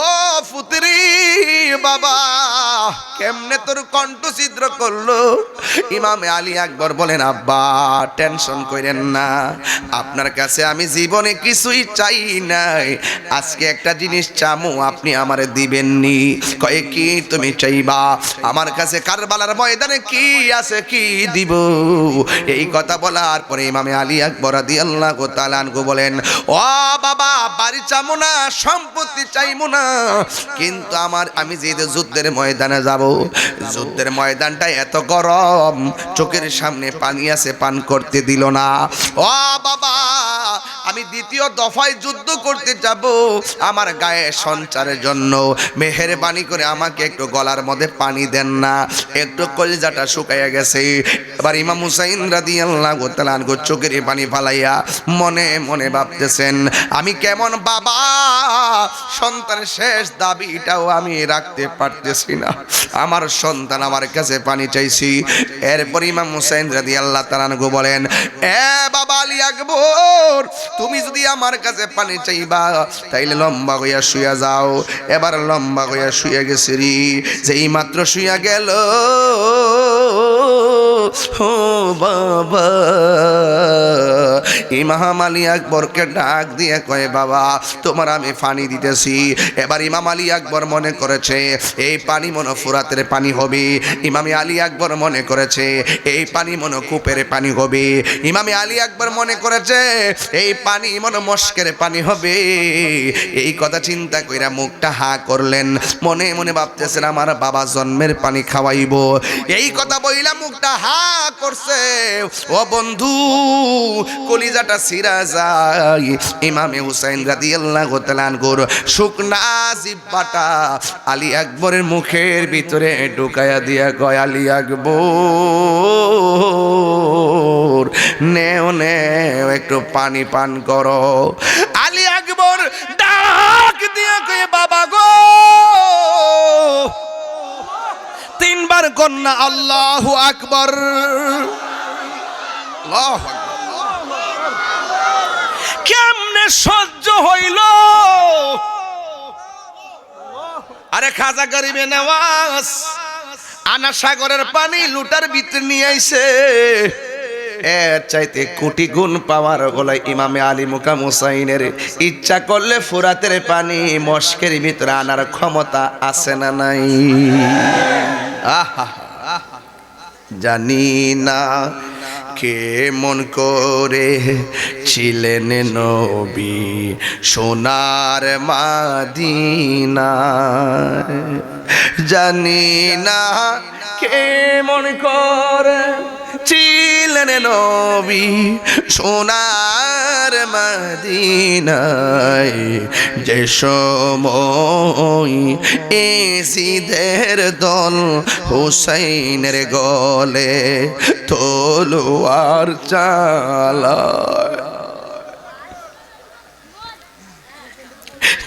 ও পুত্রী বাবা কেমনে তোর কণ্ঠ ছিদ্র করলো? ইমামে আলী আকবর বলেন, আব্বা টেনশন করেন না, আপনার কাছে আমি জীবনে কিছুই চাই নাই, আজকে একটা জিনিস চামু আপনি আমারে দিবেননি। কয়ে কি তুমি চাইবা? আমার কাছে কারবালার ময়দানে কি আছে, কি দিব? এই কথা বলার পরে ইমামে আলী আকবর রাদিয়াল্লাহু তাআলা আনহু বলেন, ও বাবা বাড়ি চামু না, সম্পত্তি চাইমু না, কিন্তু আমি যে যুদ্ধের ময়দানে যাব, যুদ্ধের ময়দানটা এত গরম, চোখের সামনে পানি আছে, পান করতে দিল না। ও বাবা আমি দ্বিতীয় দফায় যুদ্ধ করতে যাব, আমার গায়ে সঞ্চারের জন্য মেহেরবানি করে আমাকে একটু গলার মধ্যে পানি দেন না, একটু কলিজাটা শুকাইয়া গেছে। এবার ইমাম হুসাইন রাদিয়াল্লাহু তাআলা আনহু চোখের পানি ফালাইয়া মনে মনে ভাবতেছেন, আমি কেমন বাবা, সন্তানের শেষ দাবিটাও আমি রাখতে পারতেছি না, আমার সন্তান আমার কাছে পানি চাইছি। এরপর ইমাম হুসাইন রাদিয়াল্লাহু তাআলা আনহু বলেন, এ বাবা আলী আকবর, তুমি যদি আমার কাছে পানি চাইবা তাইলে লম্বা হইয়া শুইয়া যাও। এবার লম্বা হইয়া শুইয়া গেছে রে, যেই মাত্র শুইয়া গেল, ও বাবা ইমাম আলী আকবরকে ডাক দিয়ে কয়, বাবা তোমার আমি পানি দিতেছি। এবার ইমাম আলী আকবর মনে করেছে এই পানি মনে ফুরাতের পানি হবে, ইমামে আলী আকবর মনে করেছে এই পানি মনে কূপের পানি হবে, ইমামে আলী আকবর মনে করেছে এই পানি মনে মস্কের পানি হবে। এই কথা চিন্তা কইরা মুখটা হা করলেন, মনে মনে ভাবতেছেন আমার বাবা জন্মের পানি খাওয়াইব। এই কথা বইলা মুখটা হা করছে, ও বন্ধু কলিজাটা ছিঁড়া যায়। ইমামে হুসাইন রাদিয়াল্লাহু তাআলা আনহুর শুকনা জিহ্বাটা আলী আকবরের মুখের ভিতরে ঢুকায়া দিয়া কয়, আলী আকবর নেও নেও একটু পানি পান করো। আলী আকবর ডাক দিয়া কয়, বাবা গো, তিনবার কন্যা আল্লাহু আকবর। কেমনে সহ্য হইল? আরে খাজা গরিবে নওয়াজ আনা সাগরের পানি লুটার ভিতরে নিয়ে আইছে, এর চাইতে কোটি গুণ পাওয়ার গলায় ইমামে আলী মুকাম হুসাইনের ইচ্ছা করলে ফুরাতের পানি মস্কের ভিতরে আনার ক্ষমতা আছে না নাই? আহা জানি না কে মন করে ছিলেন নবী সোনার মদিনায়, জানি না কে মন করে ছিলেন নবী সোনার মদিনায়, যে সময় এজিদের দল হুসাইনের গলে তলোয়ার চালায়,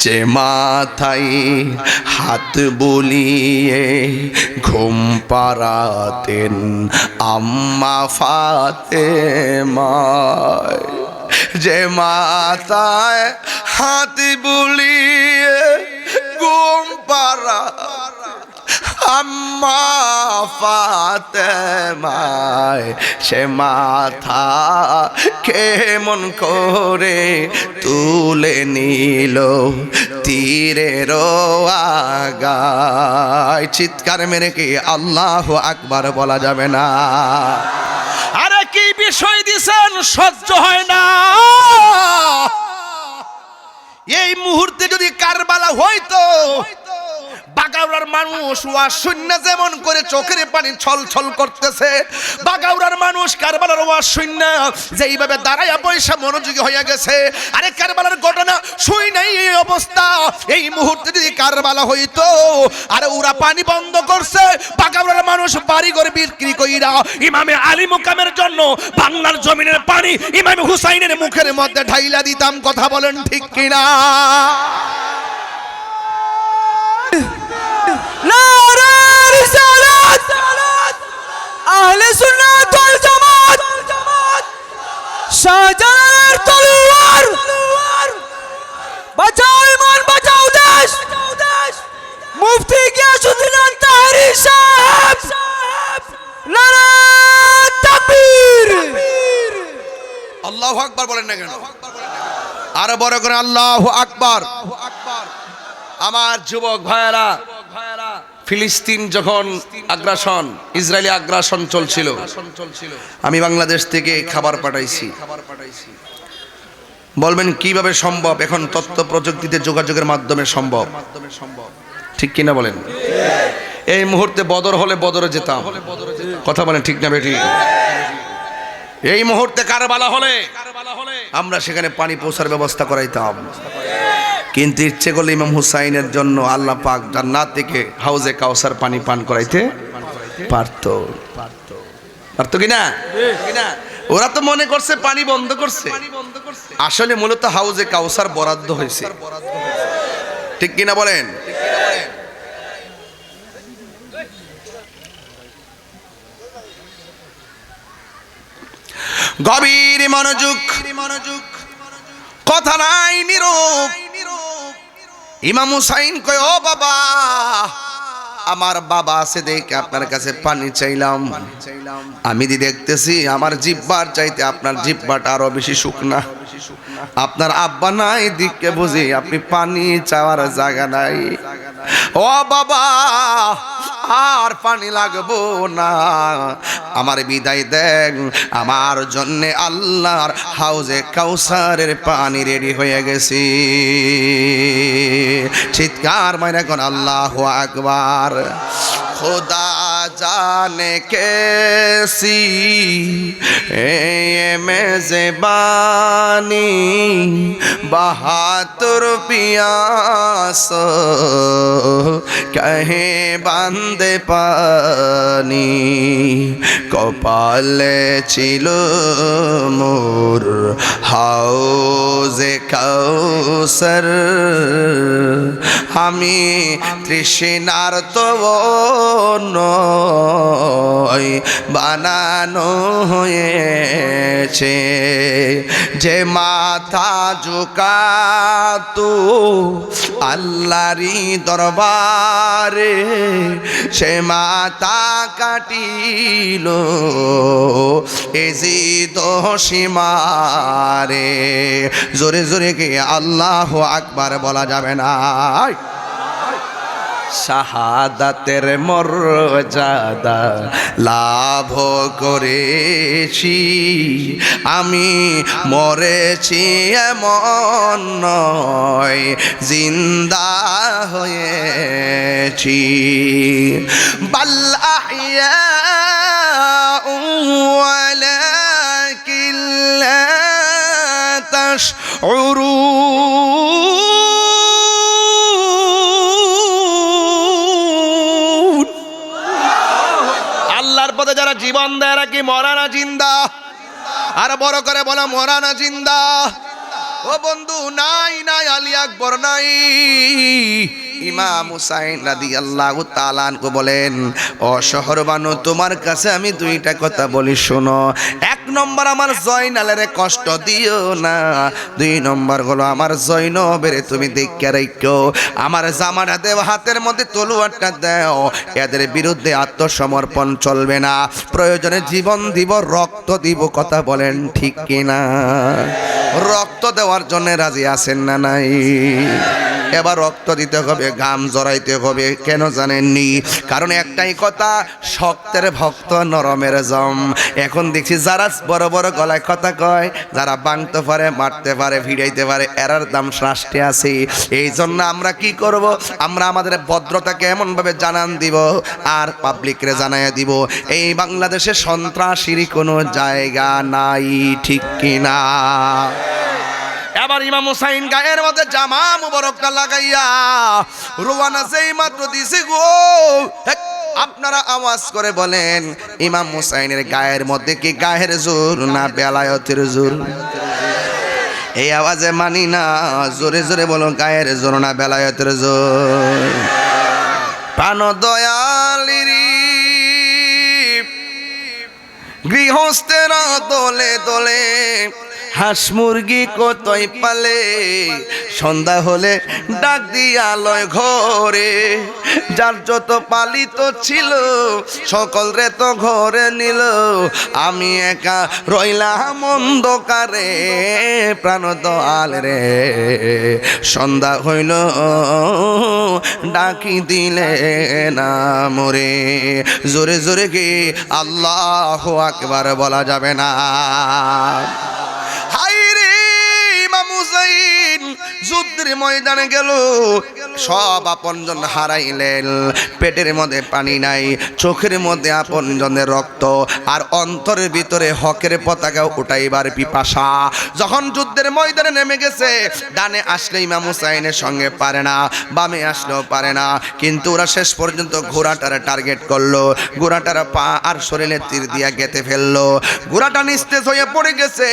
যে মাথায় হাত বুলিয়ে ঘুম পাড়াতেন আম্মা ফাতেমা, যে মাথায় হাত বুলিয়ে ঘুম পাড়া আম্মা ফাতেমায়, সে মাথা কেমন করে তুলে নিল তীরের আগায়। চিৎকার মেরে কি আল্লাহু আকবার বলা যাবে না? আরে কি বিষয় দিছেন, সহ্য হয় না। এই মুহূর্তে যদি কারবালা হইতো, বাগাউড়ার মানুষ ওয়াজ শুননা যেমন করে চোখের পানি ছলছল করতেছে, বাগাউড়ার মানুষ কারবালার ওয়াজ শুননা যেইভাবে দাঁড়ায়া পয়সা মনোযোগী হয়ে গেছে। আরে কারবালার ঘটনা শুই নাই এই অবস্থা। এই মুহূর্তে যদি কারবালা হইতো, আরে ওরা পানি বন্ধ করছে, বাগাউড়ার মানুষ বাড়িঘর বিক্রি কইরা ইমামে আলী মুকামের জন্য বাংলার জমিনের পানি ইমামে হুসাইনের মুখের মধ্যে ঢাইলা দিতাম। কথা বলেন ঠিক কিনা? নারে রিসালাত, আহলে সুন্নাত ওয়াল জামাত, শাহজালালের তলোয়ার, বাঁচাও ইমান, বাঁচাও দেশ। আকবার বলেন না কেন? আরো বড় করে আল্লাহু আকবার। আমার যুবক ভাইয়েরা, ফিলিস্তিন যখন আগ্রাসন, ইসরায়েলি আগ্রাসন চলছিল, আমি বাংলাদেশ থেকে খাবার পাঠাইছি। বলবেন কিভাবে সম্ভব? এখন তথ্য প্রযুক্তিতে যোগাযোগের মাধ্যমে সম্ভব, ঠিক কিনা বলেন? এই মুহূর্তে বদর হলে বদরে যেতাম, কথা বলেন ঠিক না বেঠিক? এই মুহূর্তে কারবালা হলে আমরা সেখানে পানি পৌঁছার ব্যবস্থা করাইতাম। কিন্তু ইচ্ছে করলে ইমাম হুসাইনের জন্য আল্লাহ পাক জান্নাত থেকে হাউজে কাউসার পানি পান করাইতে পারতো কিনা? ওরা তো মনে করছে পানি বন্ধ করছে, আসলে মূলত হাউজে কাউসার বরাদ্দ হয়েছে, ঠিক কিনা বলেন? গভীর মনোযোগ, কথা নাই নীরব। ইমাম হুসাইন কয়, ও বাবা, আমার বাবা আছে দেখে আপনার কাছে পানি চাইলাম। আমি দেখতেছি আমার জিহ্বার চাইতে আপনার জিহ্বাটা আরো বেশি শুকনা। আপনার আব্বা নাই দিককে বুঝি আপনি পানি চাওয়ার জায়গা নাই। ও বাবা, আর পানি লাগবো না, আমার বিদায় দেন, আমার জন্য আল্লাহর হাউজে কাউসারের পানি রেডি হয়ে গেছে। চিৎকার মাইরা কোন আল্লাহু আকবার। खुदा जाने कैसी मेज़बानी, बहादुर पियास कहे बांदे पानी, कपाले छिलो मोर हाउजे काउसार, আমি তৃষ্ণার তো নয় বানানো হয়েছে, যে মাথা ঝুঁকাতো আল্লাহরই দরবারে, সে মাথা কাটিল এজিদ সীমারে। জোরে জোরে কে আল্লাহু আকবার বলা যাবে না? শাহাদাতের মর্যাদা লাভ করেছি, আমি মরেছি এমন নয়, জিন্দা হয়েছি। বাল আহইয়াউ ওয়ালাকিন লা তাশউরুন। যারা জীবন দেয় এরা কি মরা না জিন্দা? আর বড় করে বলা, মরা না জিন্দা? ও বন্ধু, নাই নাই আলী আকবর নাই। ইমাম হুসাইন রাদিয়াল্লাহু তাআলা আনহু বলেন, ও শহরবানু, তোমার কাছে আমি দুইটা কথা বলি, শোনো। এক নম্বর, আমার জয়নালের কষ্ট দিও না। দুই নম্বর হলো, আমার জৈনবের তুমি দেখে রাখো। আমার জামানা দেও, হাতের মধ্যে তলোয়ারটা দাও, এদের বিরুদ্ধে আত্মসমর্পণ চলবে না, প্রয়োজনে জীবন দিব, রক্ত দিব। কথা বলেন ঠিক কিনা? রক্ত দেওয়ার জন্য রাজি আছেন না নাই? এবার রক্ত দিতে হবে, গাম জড়াইতে হবে। কেন জানেননি? কারণ একটাই কথা, শক্তের ভক্ত নরমের জম। এখন দেখছি যারা বড় বড় গলায় কথা কয়, যারা বাংতে পারে, মারতে পারে, ভিড়াইতে পারে, এরার দাম রাষ্ট্রে আছে। এই জন্য আমরা কি করব? আমরা আমাদের ভদ্রতাকে এমনভাবে জানান দিব আর পাবলিকরে জানাইয়া দিব, এই বাংলাদেশে সন্ত্রাসীর কোনো জায়গা নাই, ঠিক কিনা? এবার ইমাম হুসাইন গায়ের মধ্যে জামা মুবারকটা লাগাইয়া রোয়ানা যেই মাত্র দিছে গো, আপনারা আওয়াজ করে বলেন, ইমাম হুসাইনের গায়ের মধ্যে কি গায়ের জোর না বেলায়েতের জোর? এই আওয়াজে মানি না, জোরে জোরে বলো, গায়ের জোর না বেলায়েতের জোর? প্রাণ দয়ালিরি গৃহস্থেরা দলে দলে হাঁস মুরগি কতই পালে, সন্ধ্যা হলে ডাক দিয়া লয় ঘরে। যার যত পালিত ছিল সকল রে তো ঘরে নিল, আমি একা রইলাম অন্ধকারে প্রাণ দয়াল রে। সন্ধ্যা হইল ডাকি দিলে না মোরে, জোরে জোরে কি আল্লাহু আকবার বলা যাবে না? হায়রে ইমাম হুসাইন যুদ্ধের ময়দানে গেল, সব আপনজন হারাইলেন। পেটের মধ্যে পানি নাই, চোখের মধ্যে আপনজনের রক্ত, আর অন্তরের ভিতরে হকের পতাকা উঠাইবার পিপাসা। যখন যুদ্ধের ময়দানে নেমে গেছে, ডানে আসলে ইমাম হুসাইনের সঙ্গে পারে না, বামে আসলেও পারে না, কিন্তু ওরা শেষ পর্যন্ত ঘোড়াটারে টার্গেট করলো। ঘোড়াটার পা আর শরীরে তীর দিয়া গেঁথে ফেললো। ঘোড়াটা নিস্তেজ হয়ে পড়ে গেছে।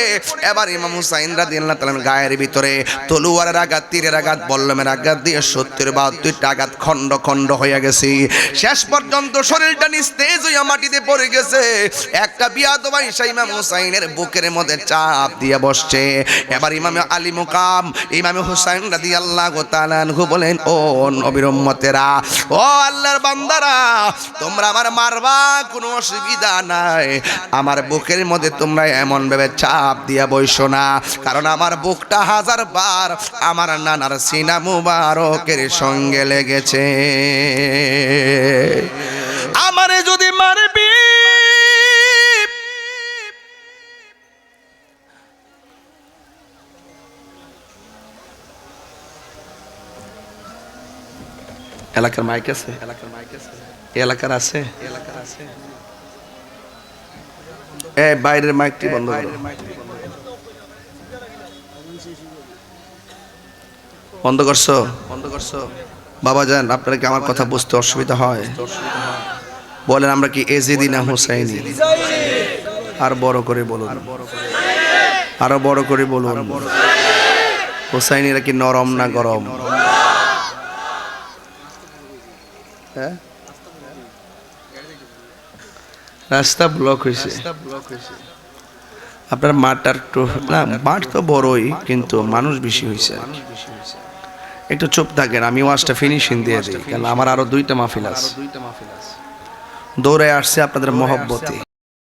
এবার ইমাম হুসাইন রাদিয়াল্লাহু তাআলার গায়ের ভিতরে তলোয়ারের আঘাত, তীরের আঘাত, বল্লমের আঘাত দিয়ে 70-72টা আঘাত খণ্ড খণ্ড হয়ে গেছে। শেষ পর্যন্ত শরীরটা নিস্তেজ হয়ে মাটিতে পড়ে গেছে। একটা বিয়াদব আইসা ইমাম হুসাইনের বুকের মধ্যে চাপ দিয়ে বসছে। এবার ইমামে আলী মুকাম ইমামে হুসাইন রাদিয়াল্লাহু তাআলা আনহু বলেন, ও নবীর উম্মতেরা, ও আল্লাহর বান্দারা, তোমরা আমার মারবা কোনো অসুবিধা নাই, আমার বুকের মধ্যে তোমরা এমন ভাবে চাপ দিয়া বইসো না, কারণ আমার বুকটা 1000 বার আমার নানার সিনা মুবারকের সঙ্গে লেগেছে। আমারে যদি মারবি এলাকার মাইক আছে, এলাকার আছে, এ বাইরের মাইকটি বন্ধ করো। বন্ধ করছো? বাবা যান, আপনারা কি আমার কথা বুঝতে অসুবিধা হয়? বলেন, আমরা কি এজিদি না হুসাইনি? আর বড় করে বলুন, আরো বড় করে বলুন। হুসাইনিরা কি নরম না গরম? হ্যাঁ, রাস্তা ব্লক হয়েছে। আপনার মাঠটার একটু না, মাঠ তো বড়ই কিন্তু মানুষ বেশি হয়েছে। একটু চুপ থাকেন, আমি ওয়াজটা ফিনিশিং দিয়ে দিই, কারণ আমার আরো 2টা মাহফিল আছে। দৌড়ে আসছে আপনাদের মহব্বতে।